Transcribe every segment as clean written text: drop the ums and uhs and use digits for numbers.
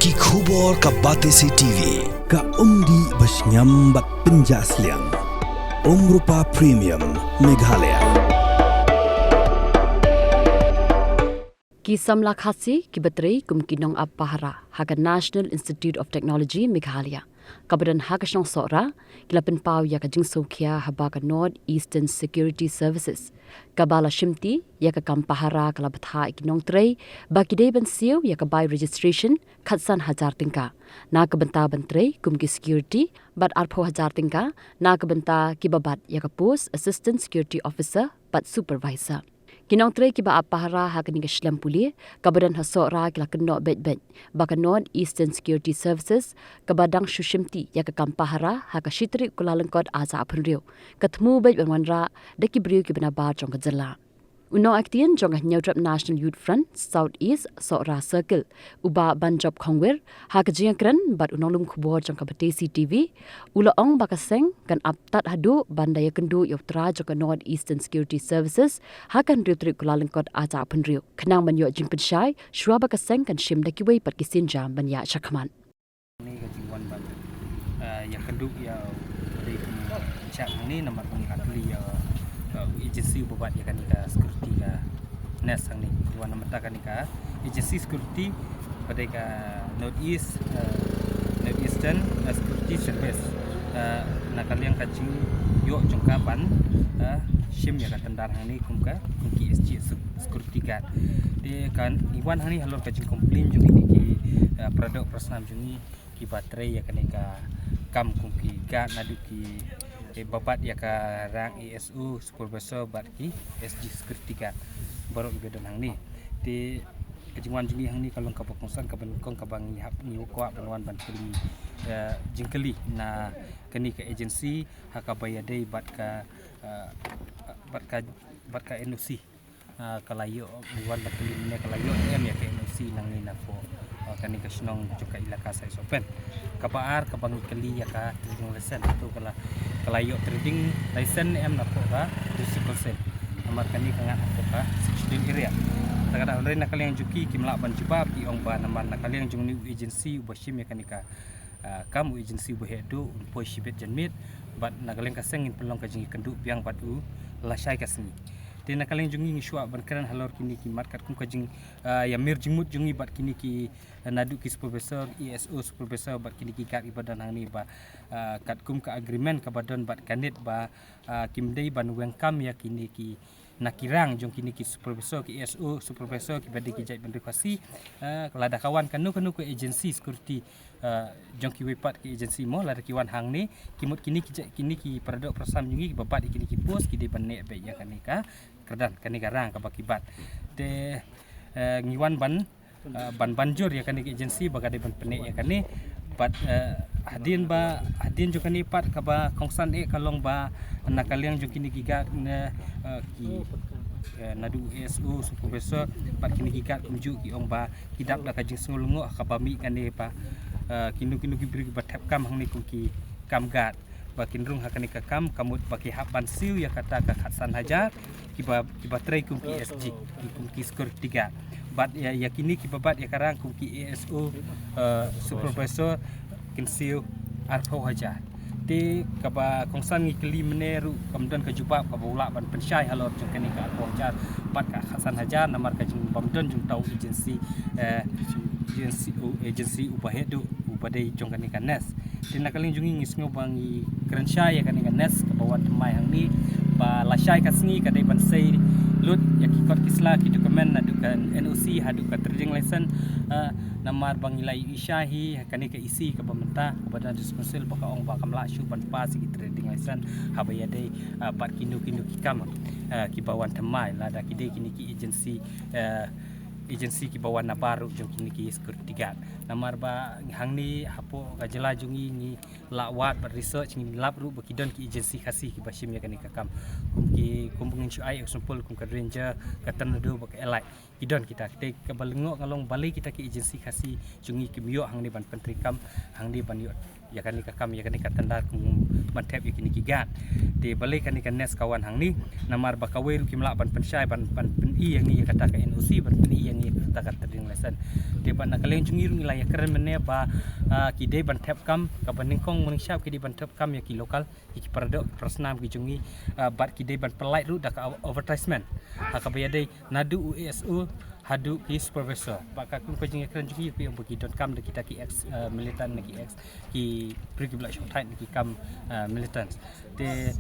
Ki khubor ka Batesi TV ka umdi basnyam bak penjaslian Rupa Premium Meghalaya. Ki samla khasi ki bateri kum kinong apahara haga National Institute of Technology Meghalaya. Kabadan haga syong sora kilapen pau ya ka jingso kia haba ka North Eastern Security Services. Kabala shimti ya ka kampahara kala batha ikinong trei baki day ban siu ya ka buy registration khatsan hajar tingka. Na ka banta bantrei kum ki security bat arpho hajar tingka na ka banta ki babat ya ka post assistant security officer bat supervisor. Kinong tre kiba apahara ha kini Islam puli kabadan hasora kila keno bet baka North Eastern Security Services kabadang shushimti ya ka kampahara ha ka shitri kulalengkod aza apunrio katmu bet wanra deki briu kibana bar jong kajala uno aktian jong Nyautrap National Youth Front South East Sora Circle uba banjob khongwer ha ka jingkran bat unolum khubor jong ka Batesi TV ula ong baka seng kan aptat hadu bandaya kendu yotra jong ka North Eastern Security Services ha kan riutri kulalengkod aza apunrio kenang banyo jingpen syai shwa baka seng kan shim deki wei pat kisin jam banya shakhaman ni ka jingwan ban ya kendu ya dari cak ni nama pengakli ya agensi buat ya kan ka security ka nes sang ni tuan nama ta kan ka agensi security pada ka North Eastern Security Service nak kalian kacing yo jongkapan shim ya ka tandar hang ni kum ki SG security guard de kan iwan hang ni halor kacing komplain jung ini ki produk personal jung ni ki baterai ya kan ka kam kum ki guard nadu ki babat ya ka rang ESU supervisor bat ki SG security guard baru bedan hang ni di kejingwan jini hang ni kalau ka pengsan ka benkong ka bang hap ni ko banwan ban kali jingkeli na kani ka agensi haka bayadai bat ka NOC kalayo buwan bat kali ni kalayo em ya ka NOC nang ni na po kani ka snong joka ilaka sai sopen kapaar ka bang kali ya ka trading license tu kalayo trading license em na po ka 30% amar kani kangat po ka 16 area takada onre nakal yang juki kimla ban jibab ki ong ba namar nakal yang jung ni agency ubashim ya kani ka kamu agency buhedu po shibet janmit bat nakal yang kaseng in pelong ka jingi kendu biang batu lasai kasni de nakal yang jungi ngiswa ban kran halor kini ki markat kum ka jing ya mir jingmut jungi bat kini ki nadu ki supervisor ESO supervisor bat kini ki kat ibadan hang ni ba kat kum ka agreement ka badan bat kanit ba kimdei ban wengkam ya kini ki nakirang jong kini ki supervisor ki ESO supervisor ki badi ki jait bandukasi kelada kawan kanu ke agensi security jong ki wepat ki agensi mo lada kiwan hang ni kimut kini ki produk persam jungi babat kini ki post ki de ban nek be ya kani ka kerdan kani garang ka bakibat de ngiwan ban banjur ya kani ki agensi bagade ban penek ya kani bat hadin jo kani pat ka ba kongsan kalong ba nakaliang jo kini giga ki nadu ESU supervisor pat kini giga kumju ki ong ba kidap la ka jing sungulungo ka bami kani pa kinu ki bri ba tap kam hang ni kum ki kamgat bakin rung hakani ka kam kamut baki haban siu ya kata ka khatsan hajar ki baterai kum ki SG kum ki security guard bat ya yakini ki babat ya karang kum ki ESO supervisor kinsiu arpho hajar ti kaba kongsan ngi keli meneru kamdan ka jubab ka bola ban pensyai halor jung kani ka arpho hajar bat ka khatsan hajar namar ka jung bamdan jung tau agensi ubahedu ubadai jong kani ka nes tin nakaling jungi ngisngo bangi krensyai ya kani ka nes ka bawan temai hang ni ba lasai ka sngi ka dai ban sei lut ya ki kot kisla ki dokumen na dukan NOC hadu ka trading license namar bangilai isyahi kani ka isi ka pementa kepada diskonsil baka ong ba kamla syu ban pas ki trading license habaya dai bat kinu ki kam ki bawan temai lada ki dai kini ki agensi ki bawan na baru jong kini ki security guard namar ba hang ni hapo gajela jungi ni lawat ber research ni lab ru bakidon ki agensi khasi ki bashim ya kani kakam kum ki kumbungin chu ai example kum ka ranger ka tanado bak elite idon kita kebalengok ngalong balik kita ke agensi kasih jungi kimio hang ni ban pentrikam hang ni ban yo ya kan ni kakam ya kan ni katandar kum mantep ya kini kigat di balik kan ni kan nes kawan hang ni namar bakawe kimla ban pensyai ban i yang ni kata ka NOC ban i yang ni kata terding lesan di ban nakaleng jungi nilai ya keren mene ba kidai ban tep kam ka baningkong muningsyap kidai ban tep kam ya ki lokal ki paradok prasnam ki jungi bat kidai ban pelait ru dak advertisement akabayadai nadu USU hadu ki supervisor baka kun pajing ekran jungi pi umbu ki .com de kita ki ex militant ki ex ki pergi blak shortite ki kam militant de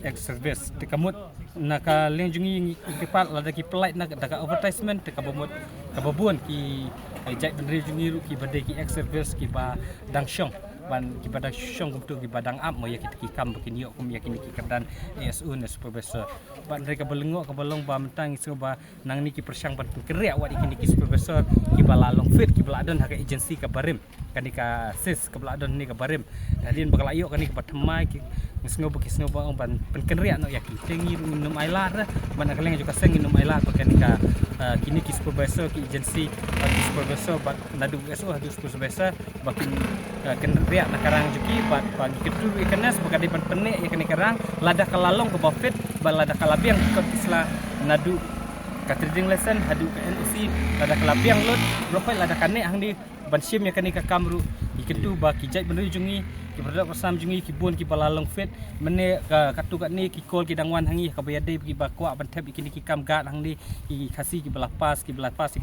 ex service de kamut naka leng jungi ki pat lada ki pelait nak daka advertisement de kabomut kababun ki jai benri jungi ru ki badai ki ex service ki ba dangshong ban ki badang syong kum tu ki badang ap mo ya kita ki kam bikin yok kum yakin ki kerdan ASU ne supervisor ban mereka belengok ke belong ba mentang isu ba nang ni ki persyang ban keria wat ikini ki supervisor ki balalong fit ki beladon hak agensi ka barim kan ka sis ke beladon ni ka barim dadin bakal ayok kan ni ka temai ki ngisngo bukis ngo ba ban penkeria no yaki tengi minum ailar ban kaleng juga seng minum ailar bakan ka kini ki supervisor ki agensi ki supervisor ba nadu ASU hadu supervisor bakin keria nakarang juki bagi ketu ikenas bagadi ban penek ya kene karang lada kalalong ke bafit balada kalabiang ikut isla nadu katriding lesson hadu ke NOC lada kalabiang lot rokoi lada kane hang di ban sim ya kene ka kamru iketu ba kijai bener jungi ki berdak bersam jungi ki bon ki balalong fit mene katu kat ni ki kol ki dangwan hangi ka bayade ki ba kwa ban tap ikini ki kam gad hang di ki khasi ki belapas ki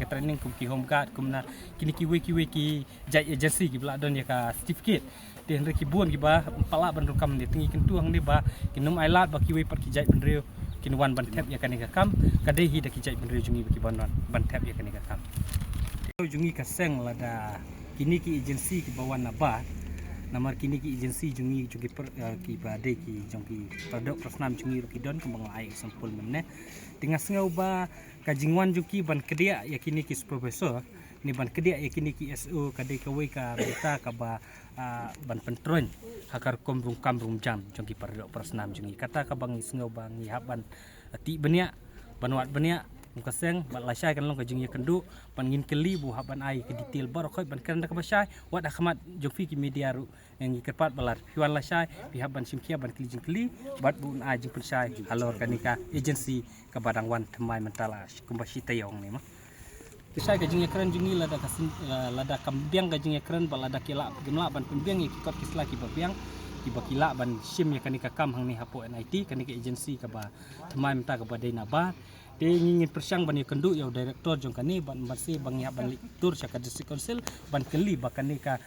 training kum ki home guard kumna kini ki we ki jai agency ki beladon ya ka certificate de henry ki bon ki ba pala ban rukam ni tingi kentu hang di ba ki num ailat ba ki we par ki jai benreu ki wan ban tap ya kan ka kam kadai hi da ki jai benreu jungi ki ban tap ya kan ka kam jungi ka seng lada kini ki agensi ki bawan naba namar kini ki agensi jungi ki badai ki jungi produk prasnam jungi rukidon kembang ai sampul menne tengah sengau ba kajingwan juki ban kedia ya kini ki supervisor ni ban kedia ya kini ki SO kadai kawe ka berita ka ba ban pentron hakar komrung kamrung jam jungi produk prasnam jungi kata ka bang sengau bang haban ti benia banwat benia mukaseng bat lasai kan long ka jungi kendu ban ngin keli bu haban ai ke detail bar khoi ban kan ka basai wat akhmat jofi ki media ru yang kerpat balar hiwan lasai pihak ban simkia ban keli jingkeli bat bu ai jing pensai halor kanika agensi ka badang wan themai mentala kumbashi tayong ni mah kisai ka jungi keren jungi lada kambiang ka jungi keren balada kila gemla ban pembiang ikot kisla ki babiang ki bakila ban sim ya kanika kam hang ni hapo NIT kanika agensi ka ba themai menta ka badai naba de ngingin persyang ban kendu ya direktor jong kani ban masih bang ya ban tur syaka district council ban keli bakani ka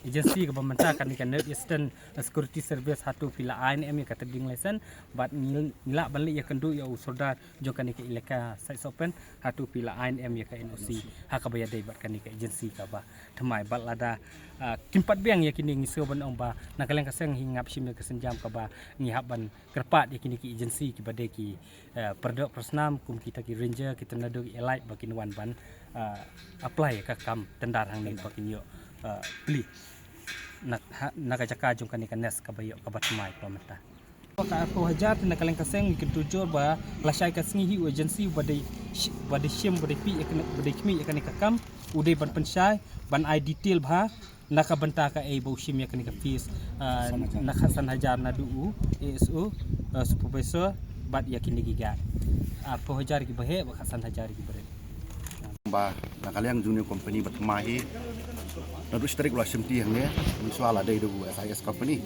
agensi ke pemerintah kan North Eastern Security Service satu pila ANM ya kata ding lesson bat nila balik ya kendu ya usurda jong kani ke ilaka site open satu pila ANM ya ka NOC hak bayar dai bat kani ke agensi ka ba themai bat lada kimpat biang ya kini ngiso ban ong ba nakaleng kaseng hingap sim ke senjam ka ba ngihap ban kerpat ya kini ki agensi ki badai ki perdok persnam kum kita ki ranger kita nadu elite bakin wan ban apply ka kam tendar hang ni bakin yo beli nak jaka jong kan nes ka bayo ka batmai pemerintah ka aku hajar nak kaleng kaseng ki tujur ba lasai ka singi agensi badai sim badai pi badai kmi kan ka kam udai ban pensai ban ai detail ba nak banta ka ai bau sim ya kan ka fees nak Hasan Hajar nadu ASO supervisor bat yakin giga apa hajar ki bahe Hasan Hajar ki bare ba nakaliang junior company batmahi nadu strik la simti hange miswala dai du SIS company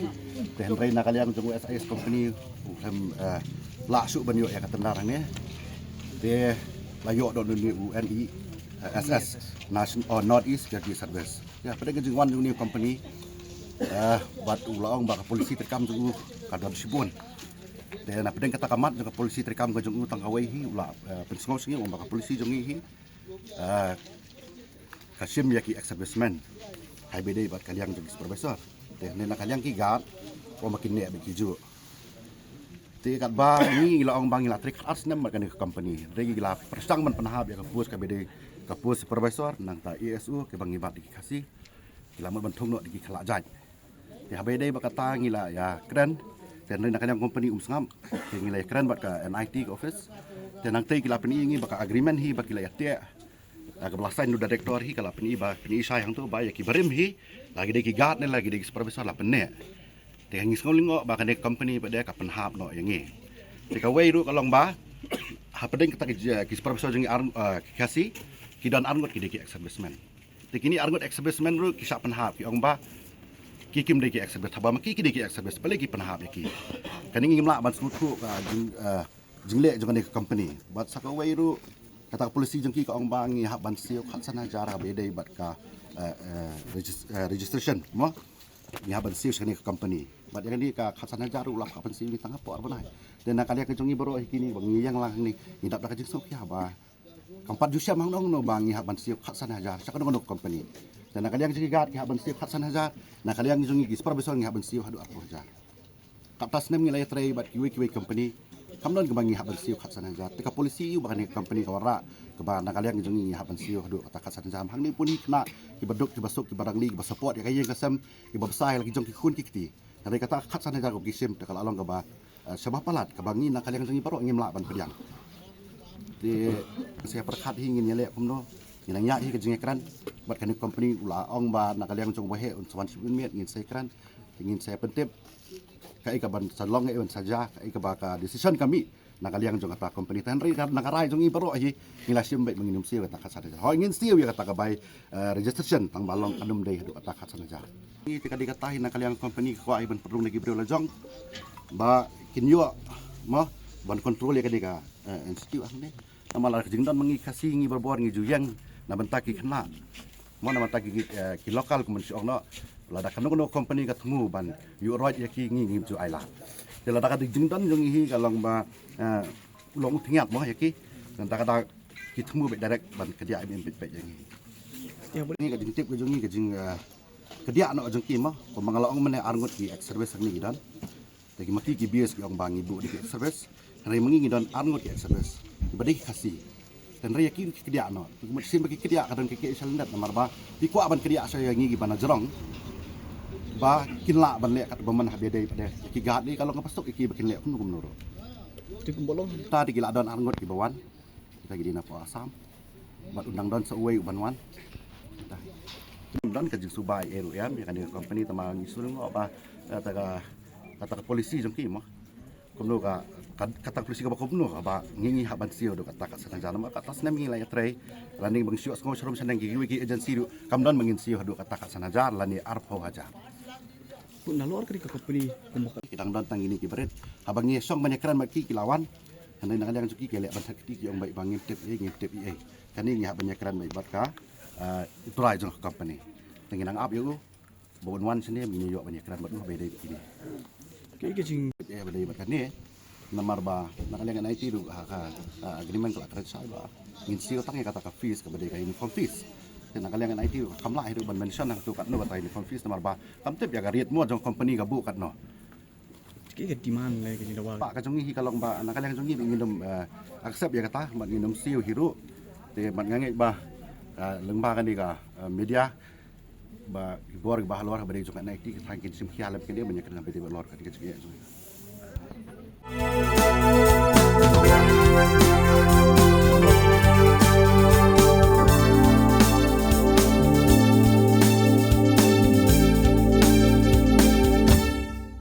dan rai nakaliang jung SIS company hem la su banyo ya katendar hange de la yo do ni UNI SS National North East Security Service ya pada jung one junior company bat ulang ba polisi terkam jung kadon sibun dan apa dengan kata kamat juga polisi terkam ke jung utang kawai hi ulah pensengos ni orang polisi jung hi kasim yaki ex-serviceman hai bedai bat kaliang jung supervisor dan nak kaliang ki gad orang makin ne beki ju te kat ba ni ila ong bang ila trik arts nam kan company regi ila persang man panahab ya kapus ka bedai kapus supervisor nang ta ESU ke bang ibat diki kasih ila mun bantung no diki khala jaj ya bedai bakata ngila ya keren dan nak kaliang company sangam ngila keren bat ka NIT ke office tenang tei kila peni ingi baka agreement hi baki la yatia kebelasan nu director hi kala peni ba peni sayang tu ba ya ki barim hi lagi de ki guard ne lagi de ki supervisor la penne te hangi skolingo ba kan de company ba de ka penhap no yangi te ka wei ru kalong ba ha pedeng kata ki supervisor jengi kasi ki dan arngot ki de ki exhibition te kini arngot exhibition ru ki sa penhap ki ong ba ki kim de ki exhibit haba ma ki de ki exhibit pale ki penhap ya ki kan ingin la ban sutu ka jingle jangan de company bat sakawai ru kata polisi jengki ka ong bang ngi hab ban siu khat sana jara bedai bat ka registration mo ngi hab ban siu sini company bat yang ni ka khat sana jaru lap ka ban siu ni tangah por banai dan nak kali ka jongi baro hikini bang yang lang ni hidap dak jing sok ya ba kampat jusia mang dong no bang ngi hab ban siu khat sana jar sakon no company dan nak kali yang jengi gat ngi hab ban siu khat sana jar nak kali yang jongi gispar besar ngi hab ban siu hadu aku jar kaptas nem ngi lay tray bat kiwi company kamdon kebangi haban siu khat sana jar tika polisi yu bakani company kawara keba nakaliak ngi haban siu hadu kata khat sana jam hang ni pun kena ki baduk ki basuk ki barang li ki support ya kayeng kasam ki babsai lagi jong ki khun ki kiti tadi kata khat sana jar ko kisim tekal along keba sebab palat kebangi nakaliak ngi baro ngi mlak ban pediang di saya perkhat hingin nyele kumno nanya hi ke jeng ekran bat kani company ula ong ba nakaliak jong wahe un sawan sibun miet ngin saya ekran ingin saya pentip kai ka ban salong e saja kai ka baka decision kami nakaliang jong kata company tan ri nakarai jong ibaro hi ngilasim baik menginum siu kata kasada ho ingin siu ya kata ka bai registration tang balong kanum dei hadu kata kasada ja ni tika dikatahi nakaliang company ko ai ban perlu lagi bro lajong ba kinyo mo ban control ya kadika institute ahne namala jingdan mengi kasi ngi berbor ngi juyang na bantaki kena mo na bantaki ki lokal kumen si ongno lada kanu company katmu ban yu right ya ki ngi ju aila de lada ka jingdan jong hi kalong ba long thingat mo ya ki dan ta kata ki tmu be direct ban kedia im bit yang ya boleh ka jing tip ka jong jing kedia no jong ki mo ko mangalong men arngot ki service ni dan te ki mati ki bias ki ong bang ibu di service rai mengi dan arngot ki service ibadi kasih dan rai ki kedia no sim ki kedia kadang ki salendat namar ba di ku aban kedia saya ngi bana jerong ba kinla ban le kat baman habedai pada ki gat ni kalau ngapasok iki bakin le kun menurut ti kumbolong ta di gila don arngot ki bawan kita gidi na po asam bat undang don seuai ubanwan don ka jing subai eru ya kan di company tamal ngisul ngo ba kata polisi jong ki mo kumno ka kata polisi ka ba kumno ba ngingi haban sio do kata sana jana ma kata sana ngi la tray landing bang sio ngo serum sana ngi wiki agency do kamdon mangin sio do kata sana jar lani arpo haja pun nalor ke company kidang dan tang ini kibret abang ni song banyakran maki kilawan handai nang yang cuki kelek ban sakti ki ong baik bangin tip e kani ni banyakran baik bat ka utrai jong company tenginang up yo bon wan sini mini yo banyakran bat no beda ini ke jing e beda bat kani namar ba nang yang IT du agreement ka kret sai ba ngin sio tang kata ka fees ka beda ka uniform fees dan nakaliang IT kamla hidup ban mention nak tu kat no batai uniform fees namar ba kamtep ya gariet mo jong company ka bu kat no ki demand le ki dawa pak ka jongi hi kalong ba nakaliang jongi ngindom accept ya kata mat ngindom siu hiru te mat ngangai ba lengba kan di ka media ba bor ba halwar ba dei jong IT ka tangkin sim khialam ke dia banyak kena beda lor ka di ka